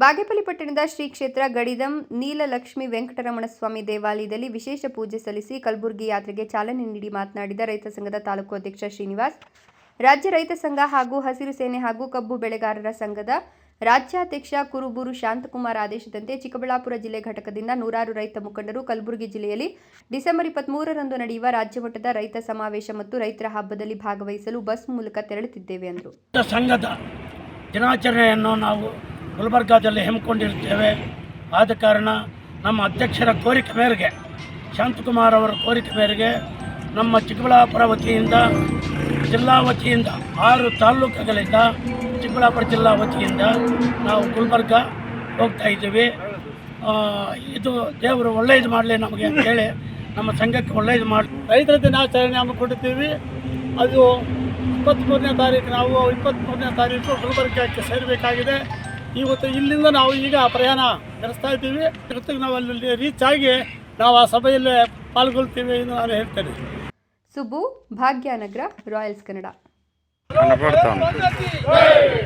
ಬಾಗೇಪಲ್ಲಿ ಪಟ್ಟಣದ ಶ್ರೀ ಕ್ಷೇತ್ರ ಗಡಿದಂ ನೀಲಲಕ್ಷ್ಮಿ ವೆಂಕಟರಮಣ ಸ್ವಾಮಿ ದೇವಾಲಯದಲ್ಲಿ ವಿಶೇಷ ಪೂಜೆ ಸಲ್ಲಿಸಿ ಕಲಬುರಗಿ ಯಾತ್ರೆಗೆ ಚಾಲನೆ ನೀಡಿ ಮಾತನಾಡಿದ ರೈತ ಸಂಘದ ತಾಲೂಕು ಅಧ್ಯಕ್ಷ ಶ್ರೀನಿವಾಸ್, ರಾಜ್ಯ ರೈತ ಸಂಘ ಹಾಗೂ ಹಸಿರು ಸೇನೆ ಹಾಗೂ ಕಬ್ಬು ಬೆಳೆಗಾರರ ಸಂಘದ ರಾಜ್ಯಾಧ್ಯಕ್ಷ ಕುರುಬೂರು ಶಾಂತಕುಮಾರ್ ಆದೇಶದಂತೆ ಚಿಕ್ಕಬಳ್ಳಾಪುರ ಜಿಲ್ಲೆ ಘಟಕದಿಂದ ನೂರಾರು ರೈತ ಮುಖಂಡರು ಕಲಬುರಗಿ ಜಿಲ್ಲೆಯಲ್ಲಿ ಡಿಸೆಂಬರ್ 23ರಂದು ನಡೆಯುವ ರಾಜ್ಯ ಮಟ್ಟದ ರೈತ ಸಮಾವೇಶ ಮತ್ತು ರೈತರ ಹಬ್ಬದಲ್ಲಿ ಭಾಗವಹಿಸಲು ಬಸ್ ಮೂಲಕ ತೆರಳುತ್ತಿದ್ದೇವೆ ಎಂದರು. ಸಂಘದ ದಿನಾಚರಣೆಯನ್ನು ನಾವು ಗುಲ್ಬರ್ಗಾದಲ್ಲಿ ಹಮ್ಮಿಕೊಂಡಿರುತ್ತೇವೆ. ಆದ ಕಾರಣ ನಮ್ಮ ಅಧ್ಯಕ್ಷರ ಕೋರಿಕೆ ಮೇರೆಗೆ, ಶಾಂತಕುಮಾರ್ ಅವರ ಕೋರಿಕೆ ಮೇರೆಗೆ ನಮ್ಮ ಚಿಕ್ಕಬಳ್ಳಾಪುರ ವತಿಯಿಂದ, ಜಿಲ್ಲಾ ವತಿಯಿಂದ 6 ತಾಲೂಕುಗಳಿಂದ ಚಿಕ್ಕಬಳ್ಳಾಪುರ ಜಿಲ್ಲಾ ವತಿಯಿಂದ ನಾವು ಗುಲ್ಬರ್ಗ ಹೋಗ್ತಾ ಇದ್ದೀವಿ. ಇದು ದೇವರು ಒಳ್ಳೆಯದು ಮಾಡಲಿ ನಮಗೆ ಅಂತೇಳಿ, ನಮ್ಮ ಸಂಘಕ್ಕೆ ಒಳ್ಳೆಯದು ಮಾಡಿ ರೈತರ ದಿನಾಚರಣೆ ಹಮ್ಮಿಕೊಂಡಿದ್ದೀವಿ. ಅದು 23ನೇ ತಾರೀಕು, ನಾವು 23ನೇ ತಾರೀಕು ಗುಲ್ಬರ್ಗಕ್ಕೆ ಸೇರಬೇಕಾಗಿದೆ. ಇವತ್ತು ಇಲ್ಲಿಂದ ನಾವು ಈಗ ಪ್ರಯಾಣ ನಡೆಸ್ತಾ ಇದ್ದೀವಿ. ಜೊತೆಗೆ ನಾವು ಅಲ್ಲಿ ರೀಚ್ ಆಗಿ ನಾವು ಆ ಸಭೆಯಲ್ಲೇ ಪಾಲ್ಗೊಳ್ತೀವಿ ಎಂದು ನಾನು ಹೇಳ್ತೇನೆ. ಸುಬ್ಬು, ಭಾಗ್ಯನಗರ, ರಾಯಲ್ಸ್ ಕನ್ನಡ.